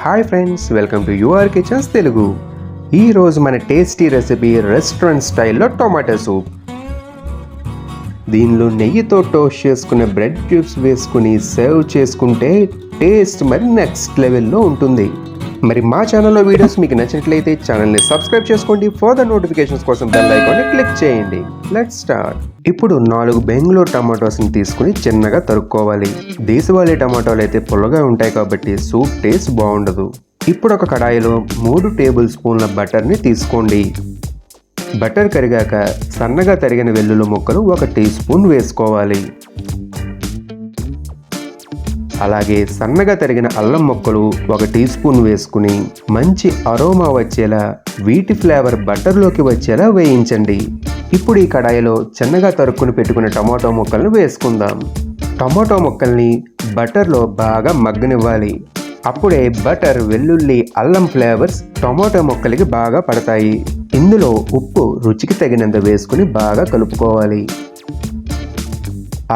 Hi friends, welcome to your kitchens Telugu. ఈరోజు మన tasty recipe restaurant స్టైల్లో టొమాటో సూప్. దీనిలో నెయ్యితో టోస్ట్ చేసుకున్న బ్రెడ్ క్యూబ్స్ వేసుకుని సర్వ్ చేసుకుంటే టేస్ట్ మరి నెక్స్ట్ లెవెల్లో ఉంటుంది. మరి మా ఛానల్లో వీడియోస్ మీకు నచ్చినట్లయితే ఛానల్ని సబ్స్క్రైబ్ చేసుకోండి. ఫర్దర్ నోటిఫికేషన్స్ కోసం బెల్ ఐకాన్ని క్లిక్ చేయండి. Let's start. ఇప్పుడు 4 బెంగళూరు టమాటోస్ని తీసుకుని చిన్నగా తరుక్కోవాలి. దేశవాళీ టమాటోలు అయితే పుల్లగా ఉంటాయి కాబట్టి సూప్ టేస్ట్ బాగుండదు. ఇప్పుడు ఒక కడాయిలో 3 టేబుల్ స్పూన్ల బటర్ని తీసుకోండి. బటర్ కరిగాక సన్నగా తరిగిన వెల్లుల్లి ముక్కలు 1 టీ స్పూన్ వేసుకోవాలి. అలాగే సన్నగా తరిగిన అల్లం ముక్కలు 1 టీ స్పూన్ వేసుకుని మంచి అరోమా వచ్చేలా వీటి ఫ్లేవర్ బటర్లోకి వచ్చేలా వేయించండి. ఇప్పుడు ఈ కడాయిలో చిన్నగా తరుక్కుని పెట్టుకున్న టమాటో ముక్కలను వేసుకుందాం. టమాటో ముక్కల్ని బటర్లో బాగా మగ్గనివ్వాలి. అప్పుడే బటర్, వెల్లుల్లి, అల్లం ఫ్లేవర్స్ టమాటో ముక్కలకి బాగా పడతాయి. ఇందులో ఉప్పు రుచికి తగినంత వేసుకుని బాగా కలుపుకోవాలి.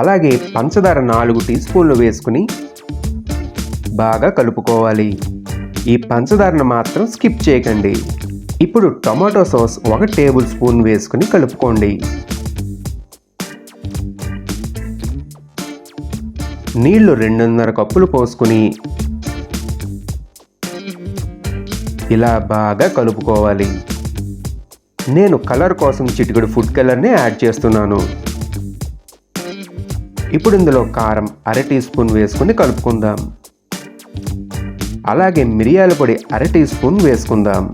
అలాగే పంచదార 4 టీ స్పూన్లు వేసుకుని బాగా కలుపుకోవాలి. ఈ పంచదారను మాత్రం స్కిప్ చేయకండి. ఇప్పుడు టమాటో సాస్ 1 టేబుల్ స్పూన్ వేసుకుని కలుపుకోండి. నీళ్లు 2.5 కప్పులు పోసుకుని ఇలా బాగా కలుపుకోవాలి. నేను కలర్ కోసం చిటికెడు ఫుడ్ కలర్ని యాడ్ చేస్తున్నాను. ఇప్పుడు ఇందులో కారం 1/2 టీ స్పూన్ వేసుకుని కలుపుకుందాం. అలాగే మిరియాల పొడి 1/2 టీ స్పూన్ వేసుకుందాం.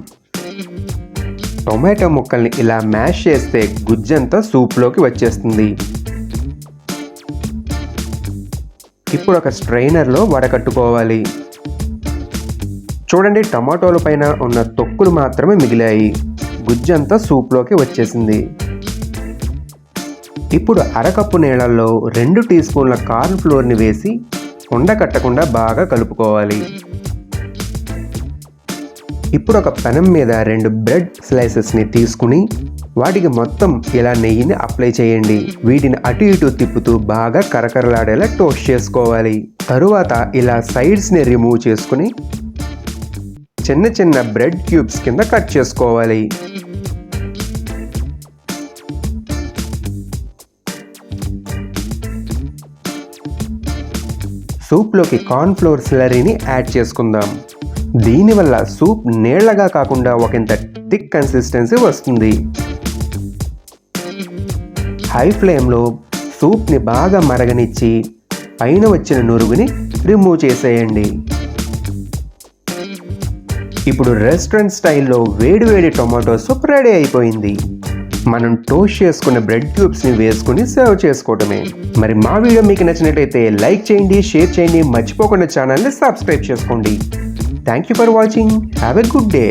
టొమాటో ముక్కల్ని ఇలా మ్యాష్ చేస్తే గుజ్జంతా సూప్లోకి వచ్చేస్తుంది. ఇప్పుడు ఒక స్ట్రైనర్లో వడకట్టుకోవాలి. చూడండి, టమాటోల పైన ఉన్న తొక్కులు మాత్రమే మిగిలాయి. గుజ్జంతా సూప్లోకి వచ్చేసింది. ఇప్పుడు 1/2 కప్పు నీళ్ళల్లో 2 టీ స్పూన్ల కార్న్ ఫ్లోర్ని వేసి ఉండకట్టకుండా బాగా కలుపుకోవాలి. ఇప్పుడు ఒక పెనం మీద 2 బ్రెడ్ స్లైసెస్ని తీసుకుని వాటికి మొత్తం ఇలా నెయ్యిని అప్లై చేయండి. వీటిని అటు ఇటు తిప్పుతూ బాగా కరకరలాడేలా టోస్ట్ చేసుకోవాలి. తరువాత ఇలా సైడ్స్ని రిమూవ్ చేసుకుని చిన్న చిన్న బ్రెడ్ క్యూబ్స్ కింద కట్ చేసుకోవాలి. సూప్లోకి కార్న్ ఫ్లోర్ స్లరీని యాడ్ చేసుకుందాం. దీనివల్ల సూప్ నీళ్లగా కాకుండా ఒకంత థిక్ కన్సిస్టెన్సీ వస్తుంది. హై ఫ్లేమ్లో సూప్ని బాగా మరగనిచ్చి పైన వచ్చిన నురుగుని రిమూవ్ చేసేయండి. ఇప్పుడు రెస్టారెంట్ స్టైల్లో వేడివేడి టొమాటో సూప్ రెడీ అయిపోయింది. మనం టోస్ట్ చేసుకున్న బ్రెడ్ క్యూబ్స్ని వేసుకుని సర్వ్ చేసుకోవటమే. మరి మా వీడియో మీకు నచ్చినట్లయితే లైక్ చేయండి, షేర్ చేయండి, మర్చిపోకుండా ఛానల్ని సబ్స్క్రైబ్ చేసుకోండి. Thank you for watching. Have a good day.